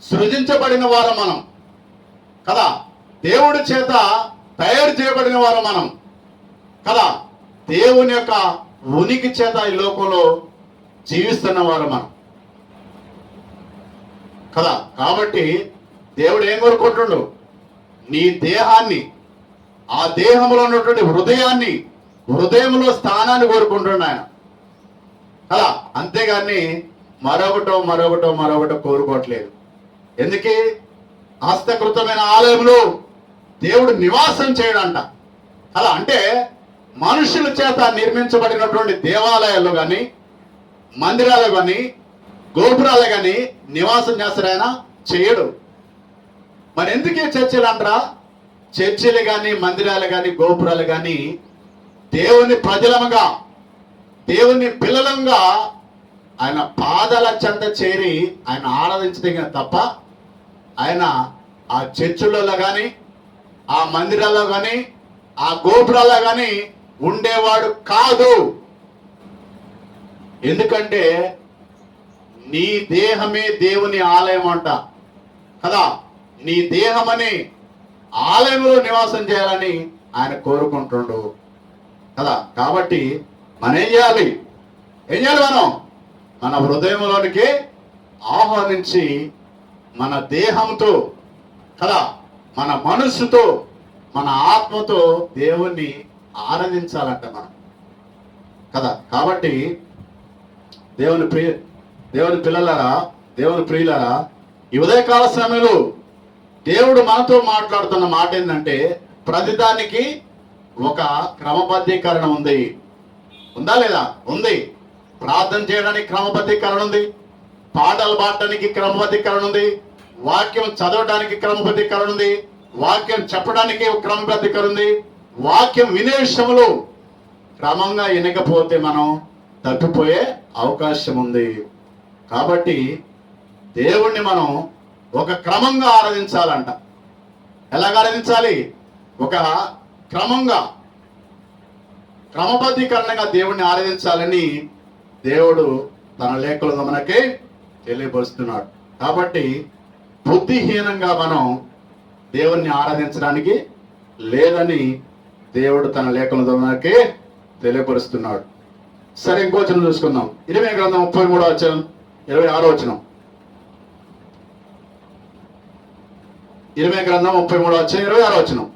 S1: సృజించబడిన వారు మనం కదా. దేవుడి చేత తయారు చేయబడిన వారు మనం కదా. దేవుని యొక్క ఉనికి చేత ఈ లోకంలో జీవిస్తున్న వారు మనం కదా. కాబట్టి దేవుడు ఏం కోరుకుంటుండు? నీ దేహాన్ని, ఆ దేహంలో ఉన్నటువంటి హృదయంలో స్థానాన్ని కోరుకుంటుండు ఆయన కదా. అంతేగాని మరొకటో కోరుకోవట్లేదు. ఎందుకే? హస్తకృతమైన ఆలయంలో దేవుడు నివాసం చేయడంట అలా. అంటే మనుషుల చేత నిర్మించబడినటువంటి దేవాలయాలు కానీ, మందిరాలు కానీ, గోపురాలు కానీ నివాసం చేస్తాడు చేయడు. మరి ఎందుకే చర్చిలు అంటారా? చర్చిలు కానీ, మందిరాలు కానీ, గోపురాలు కానీ దేవుని ప్రజలంగా, దేవుని పిల్లలంగా ఆయన పాదాల చెంత చేరి ఆయన ఆరాధించదగిన తప్ప ఆయన ఆ చర్చిలలో కానీ, ఆ మందిరాల్లో కానీ, ఆ గోపురాల్లో కానీ ఉండేవాడు కాదు. ఎందుకంటే నీ దేహమే దేవుని ఆలయం అంట కదా. నీ దేహమని ఆలయంలో నివాసం చేయాలని ఆయన కోరుకుంటుండు కదా. కాబట్టి మనం ఏం చేయాలి? మనం మన హృదయంలోనికి ఆహ్వానించి మన దేహంతో కదా, మన మనస్సుతో, మన ఆత్మతో దేవుణ్ణి ఆరాధించాలంట మనం కదా. కాబట్టి దేవుని పిల్లలారా, దేవుని ప్రియులారా, ఈ ఉదయకాల సమయంలో దేవుడు మనతో మాట్లాడుతున్న మాట ఏంటంటే, ప్రతిదానికి ఒక క్రమబద్ధీకరణ ఉంది. ఉందా లేదా? ఉంది. ప్రార్థన చేయడానికి క్రమబద్ధీకరణ ఉంది, పాటలు పాడటానికి క్రమబద్ధీకరణ ఉంది, వాక్యం చదవడానికి క్రమబద్ధీకరణ ఉంది, వాక్యం చెప్పడానికి క్రమబద్ధీకరణ ఉంది. వాక్యం వినే విషయంలో క్రమంగా వినకపోతే మనం తప్పిపోయే అవకాశం ఉంది. కాబట్టి దేవుణ్ణి మనం ఒక క్రమంగా ఆరాధించాలంట. ఎలాగ ఆరాధించాలి? ఒక క్రమబద్ధీకరణగా దేవుణ్ణి ఆరాధించాలని దేవుడు తన లేఖలో మనకి తెలియపరుస్తున్నాడు. కాబట్టి బుద్ధిహీనంగా మనం దేవుణ్ణి ఆరాధించడానికి లేదని దేవుడు తన లేఖలో మనకి తెలియపరుస్తున్నాడు. సరే, ఇంకో వచనం చూసుకుందాం. ఇర్మీయా గ్రంథం 33వ అధ్యాయం 26వ వచనం. ఇర్మీయా గ్రంథం 33వ అధ్యాయం 26వ వచనం.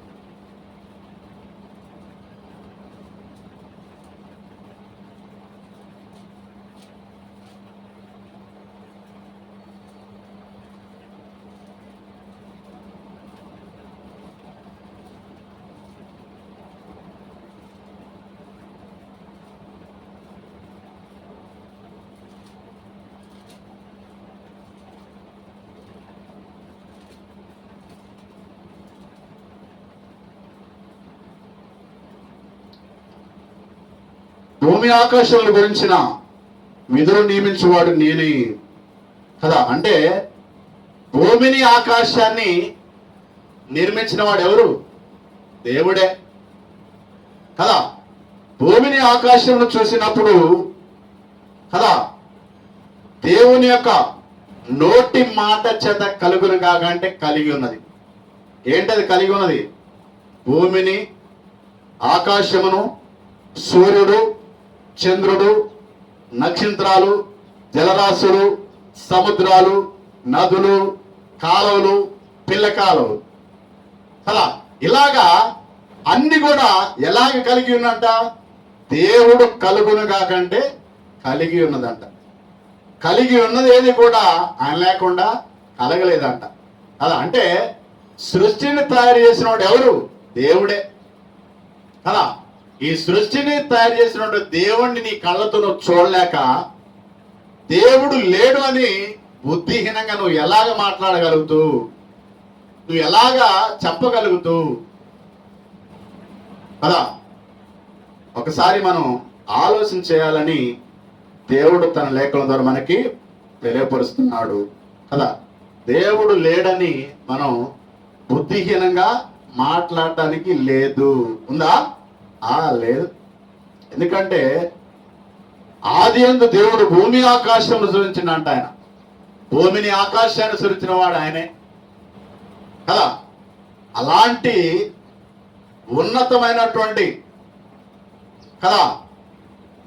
S1: భూమి ఆకాశముల గురించిన విధులు నియమించేవాడు నేనే కదా. అంటే భూమిని ఆకాశాన్ని నిర్మించిన వాడు ఎవరు? దేవుడే కదా. భూమిని ఆకాశమును చూసినప్పుడు కదా, దేవుని యొక్క నోటి మాట చేత కలుగును కాక అంటే కలిగి ఉన్నది. ఏంటది కలిగి ఉన్నది? భూమిని, ఆకాశమును, సూర్యుడు, చంద్రుడు, నక్షత్రాలు, జలరాశులు, సముద్రాలు, నదులు, కాలువలు, పిల్లకాలువలు అలా ఇలాగా అన్ని కూడా ఎలాగ కలిగి ఉన్నంట? దేవుడు కలుగును కాకంటే కలిగి ఉన్నదంట. కలిగి ఉన్నది ఏది కూడా ఆయన లేకుండా కలగలేదంట. అలా అంటే సృష్టిని తయారు చేసిన వాడు ఎవరు? దేవుడే కదా. ఈ సృష్టిని తయారు చేసినటువంటి దేవుణ్ణి నీ కళ్ళతో నువ్వు చూడలేక దేవుడు లేడు అని బుద్ధిహీనంగా నువ్వు ఎలాగ మాట్లాడగలుగుతావు? నువ్వు ఎలాగా చెప్పగలుగుతావు కదా. ఒకసారి మనం ఆలోచన చేయాలని దేవుడు తన లేఖల ద్వారా మనకి తెలియపరుస్తున్నాడు కదా. దేవుడు లేడని మనం బుద్ధిహీనంగా మాట్లాడటానికి లేదు. ఉందా? లేదు. ఎందుకంటే ఆదియందు దేవుడు భూమి ఆకాశమును సృజించినంట. ఆయన భూమిని ఆకాశాన్ని సృజించిన వాడు ఆయనే కదా. అలాంటి ఉన్నతమైనటువంటి కదా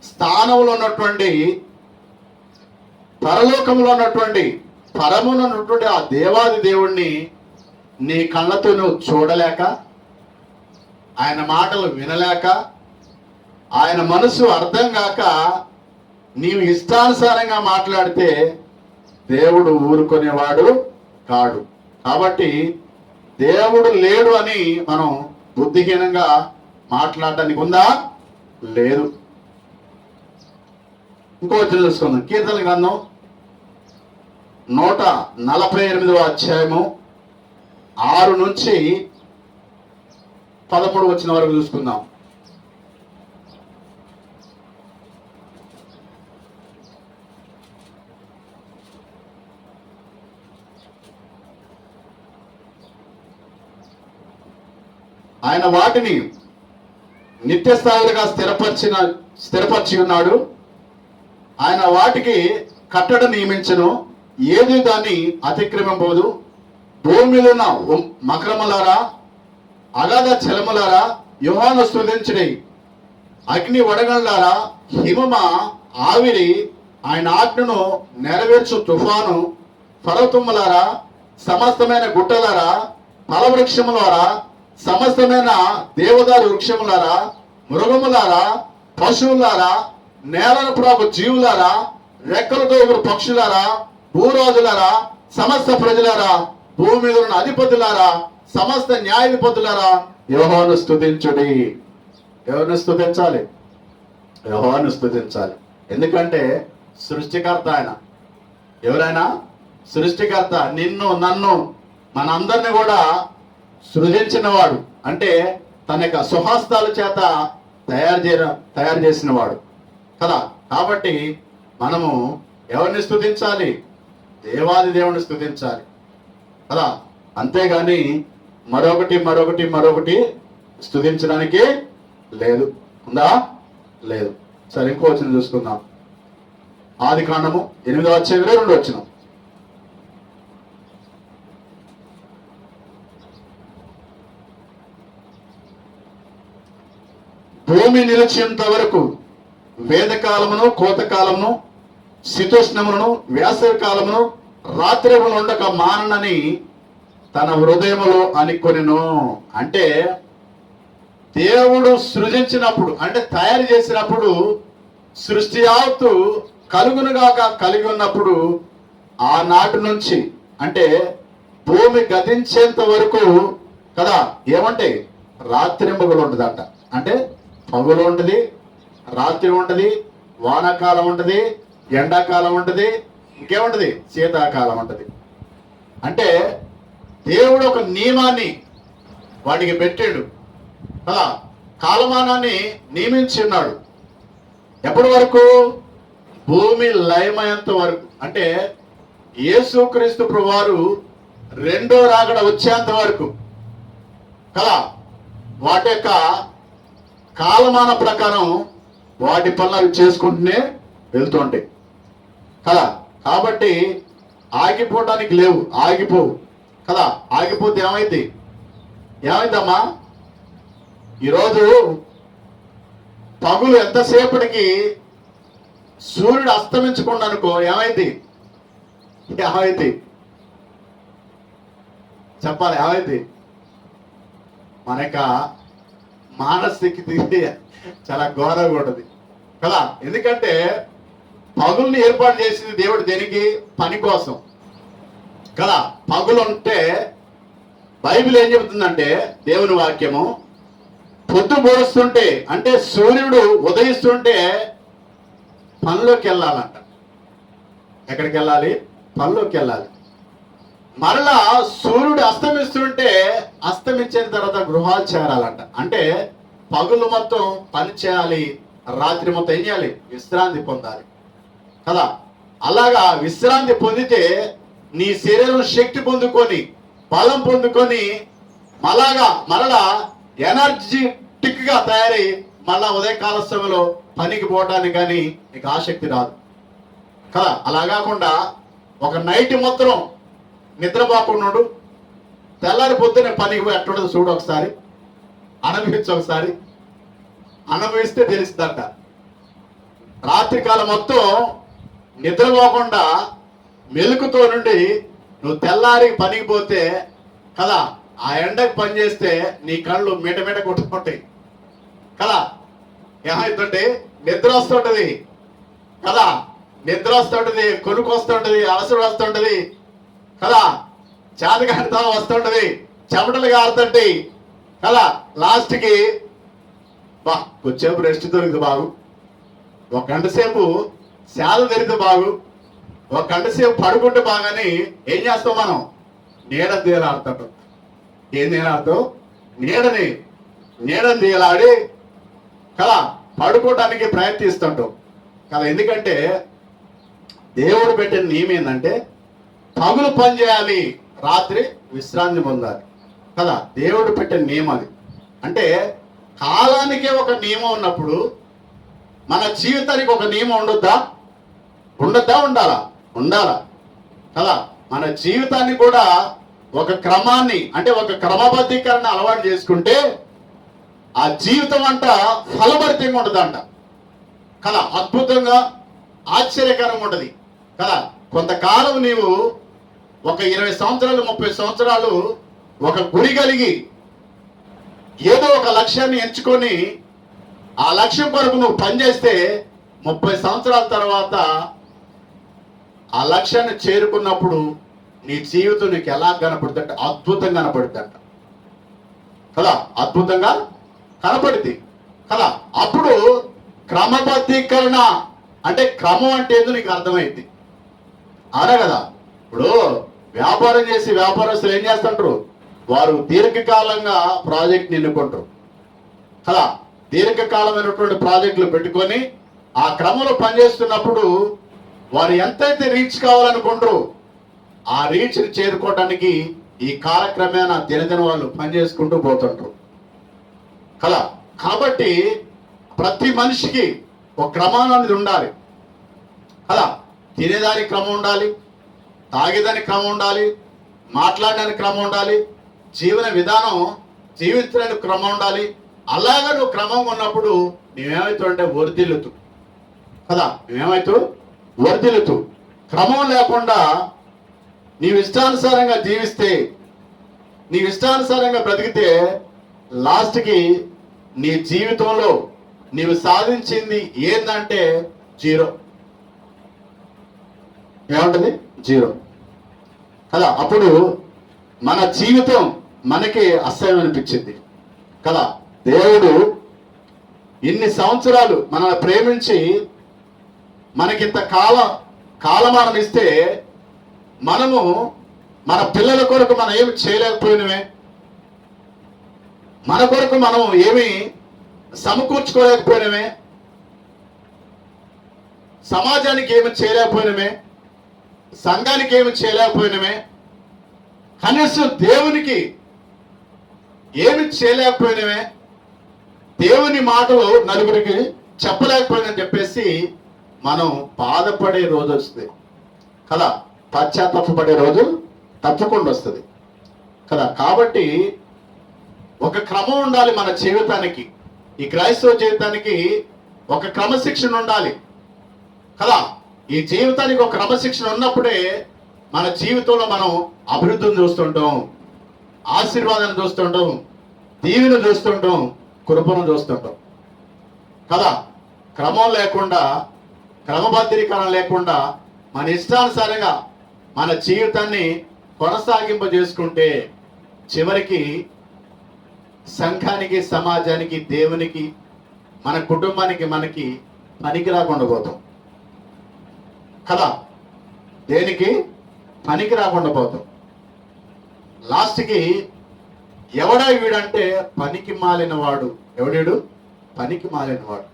S1: స్థానంలో ఉన్నటువంటి, పరలోకంలో ఉన్నటువంటి, పరమున ఉన్నటువంటి ఆ దేవాది దేవుణ్ణి నీ కళ్ళతో నువ్వు చూడలేక, ఆయన మాటలు వినలేక, ఆయన మనసు అర్థం కాక నీవు ఇష్టానుసారంగా మాట్లాడితే దేవుడు ఊరుకునేవాడు కాడు. కాబట్టి దేవుడు లేడు అని మనం బుద్ధిహీనంగా మాట్లాడటానికి ఉందా? లేదు. ఇంకో చూసుకుందాం. కీర్తన గ్రంథం 148వ అధ్యాయము 6 నుంచి 13 వచ్చిన వరకు చూసుకుందాం. ఆయన వాటిని నిత్య స్థాయిలుగా స్థిరపరిచి ఉన్నాడు. ఆయన వాటికి కట్టడ నియమించను, ఏది దాన్ని అతిక్రమింపదు. భూమి మీద ఉన్న మకరములారా, అగాధ జలములారా యోహాను స్తుతించుడి, అగ్ని వడగండ్లారా హిమమ ఆవిరి ఆయన ఆజ్ఞను నెరవేర్చు తుఫాను, పర్వతములారా సమస్తమైన గుట్టలారా, ఫలవృక్షములారా, సమస్తమైన దేవదారు వృక్షములారా, మృగములారా, పశువులారా, నేలను ప్రాకు జీవులారా, రెక్కలతో ఎగురు పక్షులారా, భూరాజులారా, సమస్త ప్రజలారా, భూమి మీద ఉన్న అధిపతులారా, సమస్త న్యాయాధిపతులారా యెహోవాను స్తుతించుడి. ఎవరిని స్తుతించాలి? యెహోవాను స్తుతించాలి. ఎందుకంటే సృష్టికర్త ఆయన. ఎవరైనా? సృష్టికర్త. నిన్ను నన్ను మనందరిని కూడా సృజించిన వాడు, అంటే తన యొక్క సుహస్తాల చేత తయారు చేసిన వాడు కదా. కాబట్టి మనము ఎవరిని స్తుతించాలి? దేవాది దేవుని స్తుతించాలి కదా. అంతేగాని మరొకటి స్తుతించడానికి లేదు. ఉందా? లేదు. సరే, ఇంకో వచనం చూసుకుందాం. ఆదికాండము 8వ అధ్యాయం 22వ వచనం. భూమి నిలిచేంత వరకు వేదకాలమును కోతకాలమును శీతోష్ణములను వేసవి కాలమును రాత్రిములు ఉండక మాననని తన హృదయములో అనుకొనెను. అంటే దేవుడు సృజించినప్పుడు, అంటే తయారు చేసినప్పుడు, సృష్టి యావత్తు కలుగునుగాక కలిగి ఉన్నప్పుడు ఆనాటి నుంచి, అంటే భూమి గతించేంత వరకు కదా, ఏమంటే రాత్రింబగలు ఉంటుందంట. అంటే పగులు ఉంటుంది, రాత్రి ఉంటుంది, వానాకాలం ఉంటుంది, ఎండాకాలం ఉంటుంది, ఇంకేముంటది? శీతాకాలం ఉంటుంది. అంటే దేవుడు ఒక నియమాన్ని వాటికి పెట్టాడు కదా, కాలమానాన్ని నియమించి ఉన్నాడు. ఎప్పటి వరకు? భూమి లయమయ్యేంత వరకు. అంటే యేసుక్రీస్తు ప్రభువారు రెండో రాకడ వచ్చేంత వరకు కదా, వాటి యొక్క కాలమాన ప్రకారం వాటి పనులు చేసుకుంటూనే వెళ్తుంటాయి కదా. కాబట్టి ఆగిపోవడానికి లేవు, ఆగిపోవు కదా. ఆగిపోతే ఏమైందమ్మా? ఈరోజు పగులు ఎంతసేపటికి సూర్యుడు అస్తమించకుండా అనుకో, ఏమైంది? చెప్పాలి, ఏమైంది? మన యొక్క మానసిక చాలా ఘోరంగా ఉంటుంది కదా. ఎందుకంటే పగుల్ని ఏర్పాటు చేసింది దేవుడు దేనికి? పని కోసం కదా. పగులు ఉంటే బైబిల్ ఏం చెబుతుందంటే, దేవుని వాక్యము, పొద్దు పొడుస్తుంటే అంటే సూర్యుడు ఉదయిస్తుంటే పనిలోకి వెళ్ళాలంట. ఎక్కడికి వెళ్ళాలి? పనిలోకి వెళ్ళాలి. మరలా సూర్యుడు అస్తమిస్తుంటే అస్తమించిన తర్వాత గృహాలు చేరాలంట. అంటే పగులు మొత్తం పని చేయాలి, రాత్రి మొత్తం ఏం చేయాలి? విశ్రాంతి పొందాలి కదా. అలాగా విశ్రాంతి పొందితే నీ శరీరం శక్తి పొందుకొని, బలం పొందుకొని, మరలా ఎనర్జెటిక్ గా తయారై మళ్ళా ఉదయకాల సమయంలో పనికి పోవడానికి కానీ నీకు ఆసక్తి రాదు కదా. అలా కాకుండా ఒక నైట్ మొత్తం నిద్రపోకుండా తెల్లారి పొద్దునే పనికి పోయి ఎట్లుండదు చూడు, ఒకసారి ఒకసారి అనుభవిస్తే తెలుస్తుందంట. రాత్రికాలం మొత్తం నిద్రపోకుండా మెలుకుతో నుండి నువ్వు తెల్లారికి పనికి పోతే కదా, ఆ ఎండకు పని చేస్తే నీ కళ్ళు మిటమిట కొట్టుకుంటాయి కదా. ఏమైతుంటే నిద్ర వస్తుంటది కదా, నిద్ర వస్తుంటది, కొనుక్కు వస్తుంటది, అలసట వస్తుంటది కదా, చేతకాంతం వస్తుంటది, చెమటలు కారుతుంటాయి కదా. లాస్ట్కి కొంచెంసేపు రెస్ట్ దొరికింది బాగు, ఒక గంట సేపు సేద దొరికితే బాగు, ఒక గంట సేపు పడుకుంటే బాగాని ఏం చేస్తాం మనం? నీడ తీయలాడుతుంటాం. ఏం తీయలాడుతాం? నీడని తీయలాడి కదా పడుకోవడానికి ప్రయత్నిస్తుంటాం కదా. ఎందుకంటే దేవుడు పెట్టిన నియమం ఏంటంటే పగులు పని చేయాలి, రాత్రి విశ్రాంతి పొందాలి కదా. దేవుడు పెట్టిన నియమం అది. అంటే కాలానికే ఒక నియమం ఉన్నప్పుడు మన జీవితానికి ఒక నియమం ఉండాలా? ఉండాలా కదా. మన జీవితాన్ని కూడా ఒక క్రమాన్ని అంటే ఒక క్రమబద్ధీకరణ అలవాటు చేసుకుంటే ఆ జీవితం అంట ఫలభరితంగా ఉంటుందంట కదా, అద్భుతంగా ఆశ్చర్యకరంగా ఉంటుంది కదా. కొంతకాలం నీవు ఒక 20 సంవత్సరాలు 30 సంవత్సరాలు ఒక గురి కలిగి ఏదో ఒక లక్ష్యాన్ని ఎంచుకొని ఆ లక్ష్యం కొరకు నువ్వు పనిచేస్తే 30 సంవత్సరాల తర్వాత ఆ లక్ష్యాన్ని చేరుకున్నప్పుడు నీ జీవితం నీకు ఎలా కనపడుతుందంటే అద్భుతంగా కనపడుతుందంట కదా, అద్భుతంగా కనపడుతుంది కదా. అప్పుడు క్రమబద్ధీకరణ అంటే క్రమం అంటే ఏందో నీకు అర్థమైంది అవునా కదా. ఇప్పుడు వ్యాపారం చేసి వ్యాపారస్తులు ఏం చేస్తుంటారు, వారు దీర్ఘకాలంగా ప్రాజెక్ట్ ఎన్నుకుంటారు కదా. దీర్ఘకాలమైనటువంటి ప్రాజెక్టులు పెట్టుకొని ఆ క్రమంలో పనిచేస్తున్నప్పుడు వారు ఎంతైతే రీచ్ కావాలనుకుంటారో ఆ రీచ్ని చేరుకోవడానికి ఈ కాలక్రమేణా దినదిన వాళ్ళు పనిచేసుకుంటూ పోతుంటారు కదా. కాబట్టి ప్రతి మనిషికి ఒక క్రమం అనేది ఉండాలి కదా. తినేదానికి క్రమం ఉండాలి, తాగేదానికి క్రమం ఉండాలి, మాట్లాడడానికి క్రమం ఉండాలి, జీవన విధానం జీవించడానికి క్రమం ఉండాలి. అలాగా నువ్వు క్రమంగా ఉన్నప్పుడు నువ్వేమవుతావు అంటే వర్ధిల్లుతూ కదా, నువ్వేమవుతావు వర్ధిల్లుతూ. క్రమం లేకుండా నీవు ఇష్టానుసారంగా జీవిస్తే, నీవు ఇష్టానుసారంగా బ్రతికితే లాస్ట్కి నీ జీవితంలో నీవు సాధించింది ఏంటంటే జీరో. ఏముంటుంది? జీరో కదా. అప్పుడు మన జీవితం మనకి అసహ్యం అనిపించింది కదా. దేవుడు ఇన్ని సంవత్సరాలు మనల్ని ప్రేమించి మనకింత కాలమానం ఇస్తే మనము మన పిల్లల కొరకు మనం ఏమి చేయలేకపోయినవే, మన కొరకు మనం ఏమి సమకూర్చుకోలేకపోయినవే, సమాజానికి ఏమి చేయలేకపోయినమే, సంఘానికి ఏమి చేయలేకపోయినమే, కనీసం దేవునికి ఏమి చేయలేకపోయినమే, దేవుని మాటలు నలుగురికి చెప్పలేకపోయినని చెప్పేసి మనం బాధపడే రోజు వస్తుంది కదా, పశ్చాత్తాపపడే రోజు తప్పకుండా వస్తుంది కదా. కాబట్టి ఒక క్రమం ఉండాలి మన జీవితానికి. ఈ క్రైస్తవ జీవితానికి ఒక క్రమశిక్షణ ఉండాలి కదా. ఈ జీవితానికి ఒక క్రమశిక్షణ ఉన్నప్పుడే మన జీవితంలో మనం అభివృద్ధిని చూస్తుంటాం, ఆశీర్వాదాన్ని చూస్తుంటాం, దీవెన చూస్తుంటాం, కృపను చూస్తుంటాం కదా. క్రమం లేకుండా, క్రమబద్ధీకరణ లేకుండా మన ఇష్టానుసారంగా మన జీవితాన్ని కొనసాగింప చేసుకుంటే చివరికి సంఘానికి, సమాజానికి, దేవునికి, మన కుటుంబానికి మనకి పనికి రాకుండా పోతాం కదా. దేనికి పనికి రాకుండా పోతాం. లాస్ట్కి ఎవడా వీడంటే పనికి మాలిన వాడు. ఎవడీడు? పనికి మాలిన వాడు,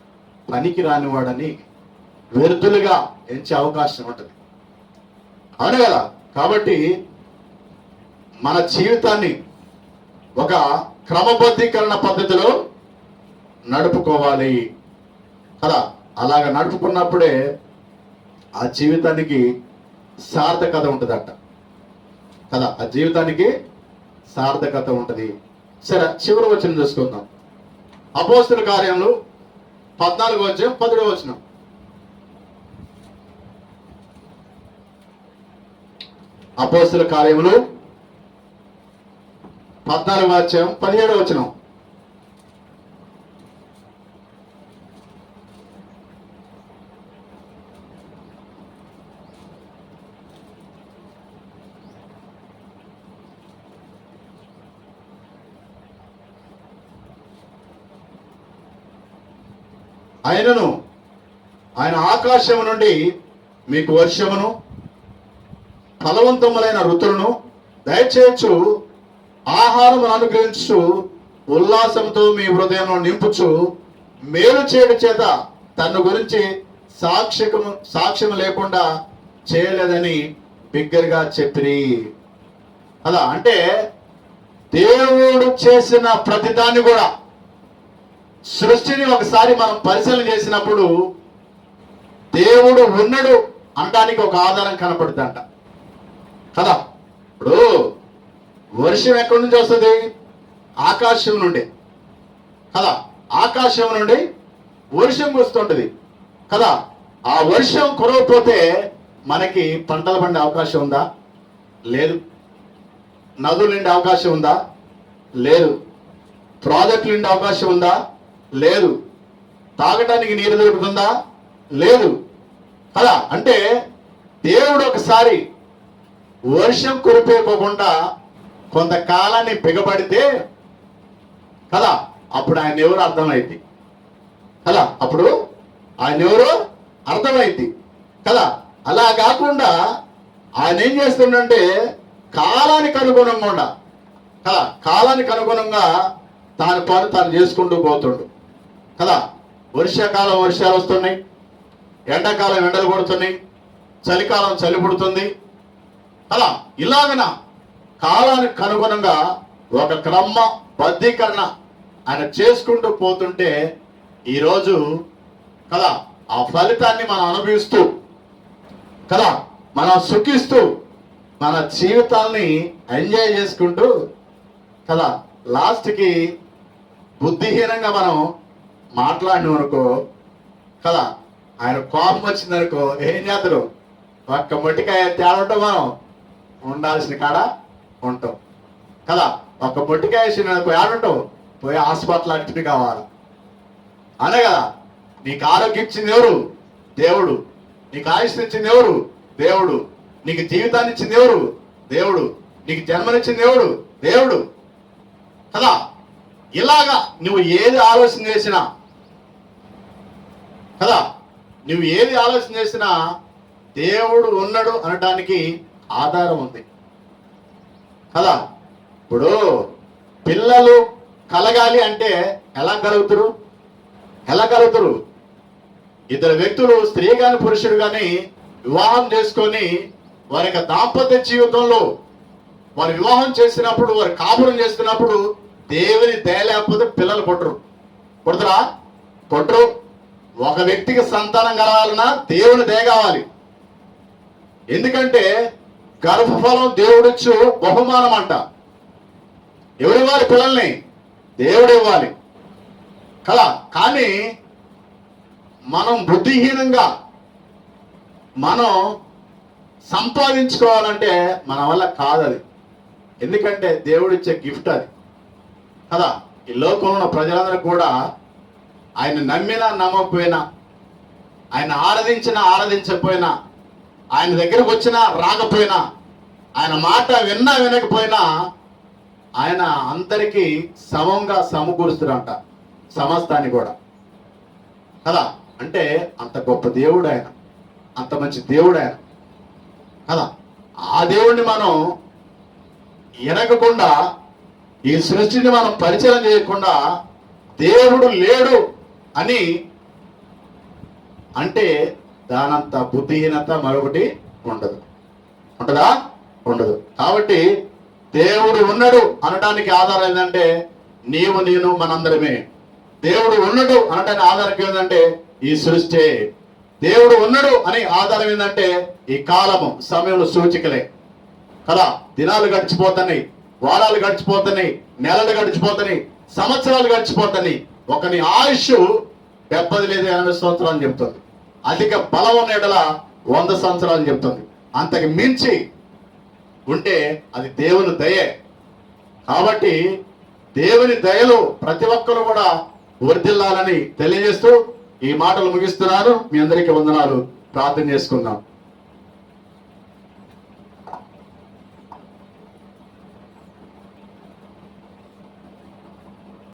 S1: పనికి రానివాడని వ్యర్థులుగా ఎంచే అవకాశం ఉంటుంది అవును కదా. కాబట్టి మన జీవితాన్ని ఒక క్రమబద్ధీకరణ పద్ధతిలో నడుపుకోవాలి కదా. అలాగ నడుపుకున్నప్పుడే ఆ జీవితానికి సార్థకత ఉంటుందట కదా. ఆ జీవితానికి సార్థకత ఉంటుంది. సరే, చివరి వచనం చూసుకుందాం. అపోస్తుల కార్యములు 14:10. అపోస్తుల కార్యములు 14:17. ఆయన ఆకాశము నుండి మీకు వర్షమును ఫలవంతములైన ఋతులను దయచేయచ్చు, ఆహారమును అనుగ్రహించు, ఉల్లాసంతో మీ హృదయంలో నింపుచు, మేలు చేయడం చేత తన గురించి సాక్ష్యం లేకుండా చేయలేదని బిగ్గరగా చెప్పిరి. అలా అంటే దేవుడు చేసిన ప్రతిదాన్ని కూడా, సృష్టిని ఒకసారి మనం పరిశీలన చేసినప్పుడు దేవుడు ఉన్నాడు అనడానికి ఒక ఆధారం కనపడుతుందంట కదా. ఇప్పుడు వర్షం ఎక్కడి నుంచి వస్తుంది? ఆకాశం నుండి కదా. ఆకాశం నుండి వర్షం వస్తుంటది కదా. ఆ వర్షం కురవకపోతే మనకి పంటలు పండే అవకాశం ఉందా? లేదు. నదులు నిండే అవకాశం ఉందా? లేదు. ప్రాజెక్టులు నిండే అవకాశం ఉందా? లేదు. తాగడానికి నీరు దొరుకుతుందా? లేదు కదా. అంటే దేవుడు ఒకసారి వర్షం కురిపోకుండా కొంతకాలాన్ని బిగబడితే కదా, అప్పుడు ఆయన ఎవరు అర్థమైంది కదా. అప్పుడు ఆయన ఎవరు అర్థమైంది కదా. అలా కాకుండా ఆయన ఏం చేస్తుండంటే కాలానికి అనుగుణంగా కదా, కాలానికి అనుగుణంగా తాను పని తాను చేసుకుంటూ పోతుండు కదా. వర్షాకాలం వర్షాలు వస్తున్నాయి, ఎండాకాలం ఎండలు కొడుతున్నాయి, చలికాలం చలి పుడుతుంది కదా. ఇలాగన కాలానికి అనుగుణంగా ఒక క్రమబద్ధీకరణ ఆయన చేసుకుంటూ పోతుంటే ఈరోజు కదా ఆ ఫలితాన్ని మనం అనుభవిస్తూ కదా, మనం సుఖిస్తూ మన జీవితాల్ని ఎంజాయ్ చేసుకుంటూ కదా, లాస్ట్కి బుద్ధిహీనంగా మనం మాట్లాడిననుకో కదా, ఆయన కోపం వచ్చిందనుకో ఏం చేద్దరు? ఒక్క మొట్టికాయ తేడంటాం, మనం ఉండాల్సిన కాడ ఉంటాం కదా. ఒక్క మొట్టికాయ వేసిననుకో ఏడుంటావు? పోయి హాస్పిటల్ అడ్మిట్ కావాలి అనే కదా. నీకు ఆరోగ్యం ఇచ్చింది ఎవరు? దేవుడు. నీకు ఆయుష్ ఇచ్చింది ఎవరు? దేవుడు. నీకు జీవితాన్ని ఇచ్చింది ఎవరు? దేవుడు. నీకు జన్మనిచ్చింది ఎవడు? దేవుడు కదా. ఇలాగా నువ్వు ఏది ఆలోచన చేసినా కదా, నువ్వు ఏది ఆలోచన చేసినా దేవుడు ఉన్నాడు అనటానికి ఆధారం ఉంది కదా. ఇప్పుడు పిల్లలు కలగాలి అంటే ఎలా కలుగుతారు? ఎలా కలుగుతారు? ఇద్దరు వ్యక్తులు, స్త్రీ కానీ పురుషుడు కానీ వివాహం చేసుకొని వారి యొక్క దాంపత్య జీవితంలో వారు వివాహం చేసినప్పుడు, వారు కాపురం చేస్తున్నప్పుడు దేవుని దయ లేకపోతే పిల్లలు పుట్టరు. పుడతారా? పుట్టరు. ఒక వ్యక్తికి సంతానం కలగాలన్నా దేవుని దయ కావాలి. ఎందుకంటే గర్భఫలం దేవుడిచ్చు బహుమానం అంట. ఎవరివ్వాలి? పిల్లల్ని దేవుడు ఇవ్వాలి కదా. కానీ మనం బుద్ధిహీనంగా మనం సంపాదించుకోవాలంటే మన వల్ల కాదు అది. ఎందుకంటే దేవుడు ఇచ్చే గిఫ్ట్ అది కదా. ఈ లోకంలో ఉన్న ప్రజలందరూ కూడా ఆయన నమ్మినా నమ్మకపోయినా, ఆయన ఆరాధించినా ఆరాధించకపోయినా, ఆయన దగ్గరకు వచ్చినా రాకపోయినా, ఆయన మాట విన్నా వినకపోయినా ఆయన అందరికీ సమంగా సమకూరుస్తాడంట, సమస్తాన్ని కూడా కదా. అంటే అంత గొప్ప దేవుడు ఆయన, అంత మంచి దేవుడు ఆయన కదా. ఆ దేవుడిని మనం ఎరగకుండా, ఈ సృష్టిని మనం పరిచయం చేయకుండా దేవుడు లేడు అని అంటే దానంత బుద్ధిహీనత మరొకటి ఉండదు. ఉంటుందా? ఉండదు. కాబట్టి దేవుడు ఉన్నాడు అనడానికి ఆధారం ఏంటంటే నీవు నేను మనందరమే. దేవుడు ఉన్నాడు అనడానికి ఆధారం ఏంటంటే ఈ సృష్టి. దేవుడు ఉన్నాడు అని ఆధారం ఏంటంటే ఈ కాలము, సమయంలో సూచికలే కదా. దినాలు గడిచిపోతున్నాయి, వారాలు గడిచిపోతున్నాయి, నెలలు గడిచిపోతున్నాయి, సంవత్సరాలు గడిచిపోతున్నాయి. ఒకని ఆయుష్ 70 లేదా 80 సంవత్సరాలు చెప్తుంది. అధిక బలం ఉన్న ఎడల 100 సంవత్సరాలు చెప్తుంది. అంతకు మించి ఉంటే అది దేవుని దయే. కాబట్టి దేవుని దయలో ప్రతి ఒక్కరు కూడా వర్ధిల్లాలని తెలియజేస్తూ ఈ మాటలు ముగిస్తున్నాను. మీ అందరికీ వందనాలు. ప్రార్థన చేసుకుందాం.